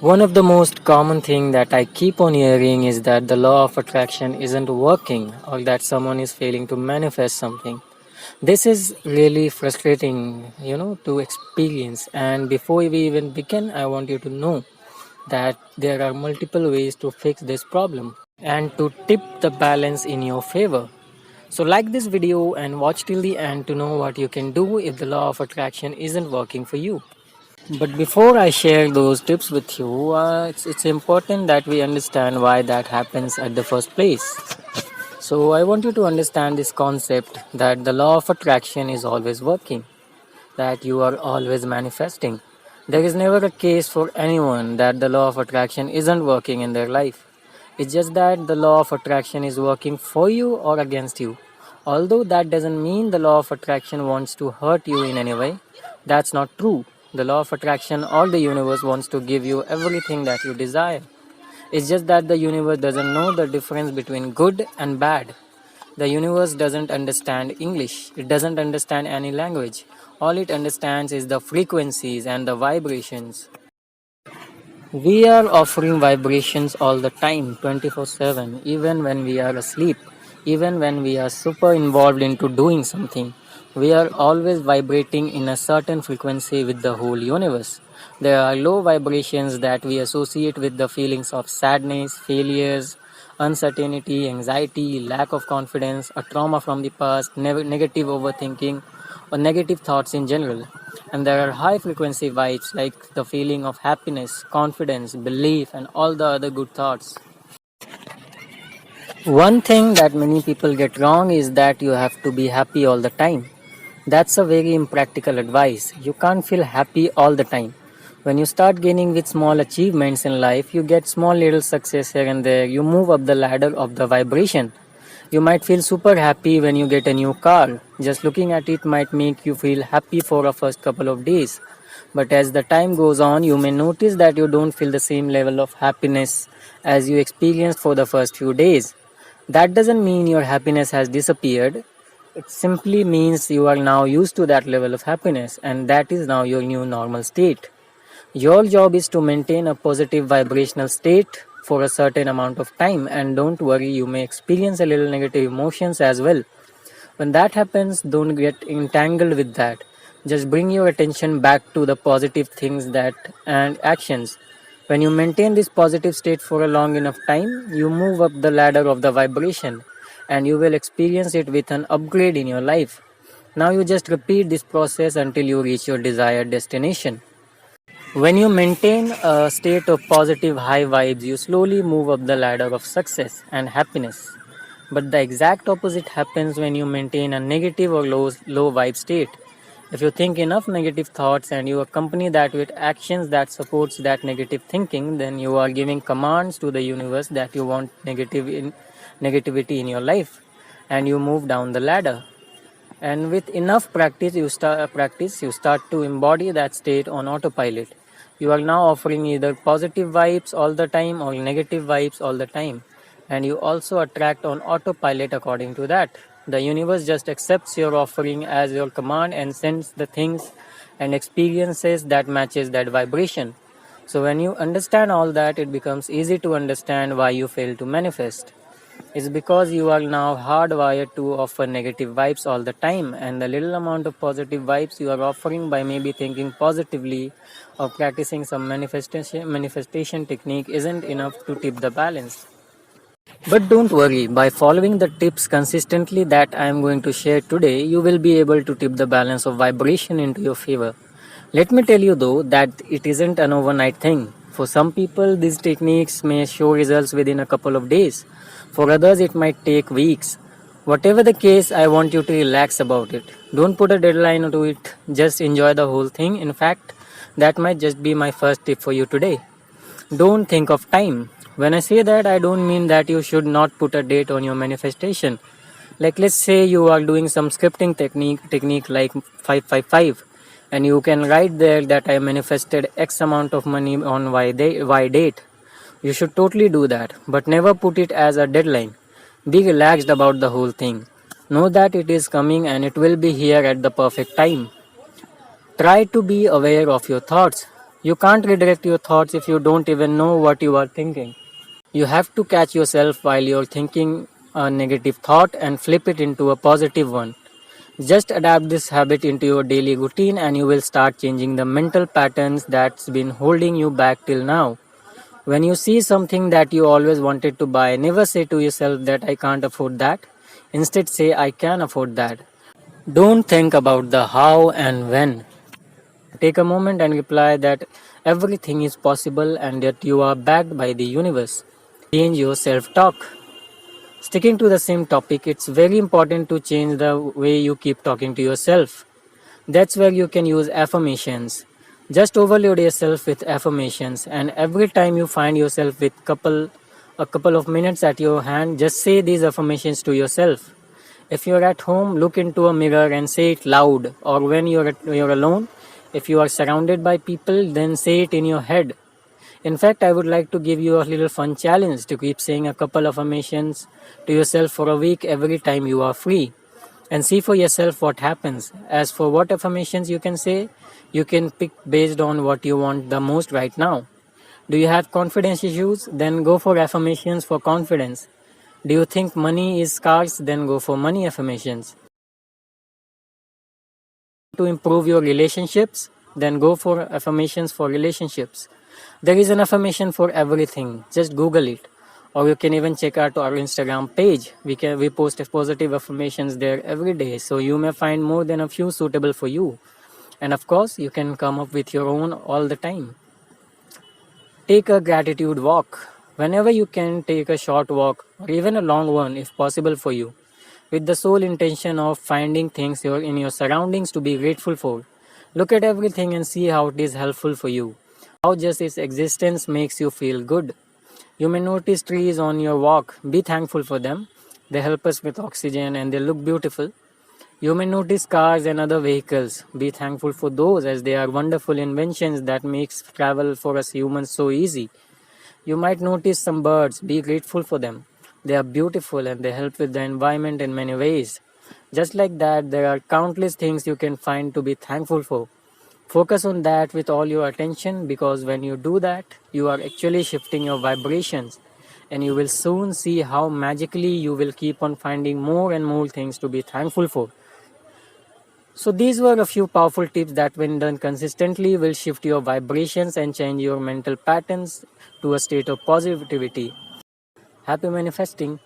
One of the most common thing that I keep on hearing is that the law of attraction isn't working or that someone is failing to manifest something. This is really frustrating, to experience. And before we even begin, I want you to know that there are multiple ways to fix this problem and to tip the balance in your favor. So like this video and watch till the end to know what you can do if the law of attraction isn't working for you. But before I share those tips with you, it's important that we understand why that happens at the first place. So I want you to understand this concept that the law of attraction is always working, that you are always manifesting. There is never a case for anyone that the law of attraction isn't working in their life. It's just that the law of attraction is working for you or against you. Although that doesn't mean the law of attraction wants to hurt you in any way. That's not true. The law of attraction or the universe wants to give you everything that you desire. It's just that the universe doesn't know the difference between good and bad. The universe doesn't understand English. It doesn't understand any language. All it understands is the frequencies and the vibrations. We are offering vibrations all the time, 24/7, even when we are asleep, even when we are super involved into doing something. We are always vibrating in a certain frequency with the whole universe. There are low vibrations that we associate with the feelings of sadness, failures, uncertainty, anxiety, lack of confidence, a trauma from the past, negative overthinking, or negative thoughts in general. And there are high frequency vibes like the feeling of happiness, confidence, belief, and all the other good thoughts. One thing that many people get wrong is that you have to be happy all the time. That's a very impractical advice. You can't feel happy all the time. When you start gaining with small achievements in life, you get small little success here and there. You move up the ladder of the vibration. You might feel super happy when you get a new car. Just looking at it might make you feel happy for the first couple of days. But as the time goes on, you may notice that you don't feel the same level of happiness as you experienced for the first few days. That doesn't mean your happiness has disappeared. It simply means you are now used to that level of happiness and that is now your new normal state. Your job is to maintain a positive vibrational state for a certain amount of time, and don't worry, you may experience a little negative emotions as well. When that happens, don't get entangled with that. Just bring your attention back to the positive things that and actions. When you maintain this positive state for a long enough time, you move up the ladder of the vibration and you will experience it with an upgrade in your life. Now you just repeat this process until you reach your desired destination. When you maintain a state of positive high vibes, you slowly move up the ladder of success and happiness. But the exact opposite happens when you maintain a negative or low vibe state. If you think enough negative thoughts and you accompany that with actions that supports that negative thinking, then you are giving commands to the universe that you want negativity in your life, and you move down the ladder. And with enough practice you start to embody that state on autopilot. You are now offering either positive vibes all the time or negative vibes all the time, and you also attract on autopilot according to that. The universe just accepts your offering as your command and sends the things and experiences that matches that vibration. So when you understand all that, it becomes easy to understand why you fail to manifest. It's because you are now hardwired to offer negative vibes all the time, and the little amount of positive vibes you are offering by maybe thinking positively or practicing some manifestation technique isn't enough to tip the balance. But don't worry, by following the tips consistently that I am going to share today, you will be able to tip the balance of vibration into your favor. Let me tell you though that it isn't an overnight thing. For some people, these techniques may show results within a couple of days. For others, it might take weeks. Whatever the case, I want you to relax about it. Don't put a deadline to it, just enjoy the whole thing. In fact, that might just be my first tip for you today. Don't think of time. When I say that, I don't mean that you should not put a date on your manifestation. Like let's say you are doing some scripting technique like 555, and you can write there that I manifested X amount of money on Y date. You should totally do that, but never put it as a deadline. Be relaxed about the whole thing. Know that it is coming and it will be here at the perfect time. Try to be aware of your thoughts. You can't redirect your thoughts if you don't even know what you are thinking. You have to catch yourself while you're thinking a negative thought and flip it into a positive one. Just adapt this habit into your daily routine and you will start changing the mental patterns that's been holding you back till now. When you see something that you always wanted to buy, never say to yourself that I can't afford that. Instead, say I can afford that. Don't think about the how and when. Take a moment and reply that everything is possible and that you are backed by the universe. Change your self talk. Sticking to the same topic, it's very important to change the way you keep talking to yourself. That's where you can use affirmations. Just overload yourself with affirmations, and every time you find yourself with a couple of minutes at your hand, just say these affirmations to yourself. If you're at home, look into a mirror and say it loud, or when you're alone, if you are surrounded by people, then say it in your head. In fact, I would like to give you a little fun challenge to keep saying a couple of affirmations to yourself for a week every time you are free and see for yourself what happens. As for what affirmations you can say, you can pick based on what you want the most right now. Do you have confidence issues? Then go for affirmations for confidence. Do you think money is scarce? Then go for money affirmations. To improve your relationships? Then go for affirmations for relationships. There is an affirmation for everything. Just Google it. Or you can even check out our Instagram page. We post positive affirmations there every day. So you may find more than a few suitable for you. And of course, you can come up with your own all the time. Take a gratitude walk. Whenever you can, take a short walk or even a long one if possible for you, with the sole intention of finding things in your surroundings to be grateful for. Look at everything and see how it is helpful for you. How just its existence makes you feel good. You may notice trees on your walk. Be thankful for them. They help us with oxygen and they look beautiful. You may notice cars and other vehicles. Be thankful for those as they are wonderful inventions that makes travel for us humans so easy. You might notice some birds. Be grateful for them. They are beautiful and they help with the environment in many ways. Just like that, there are countless things you can find to be thankful for. Focus on that with all your attention because when you do that, you are actually shifting your vibrations and you will soon see how magically you will keep on finding more and more things to be thankful for. So these were a few powerful tips that when done consistently will shift your vibrations and change your mental patterns to a state of positivity. Happy manifesting!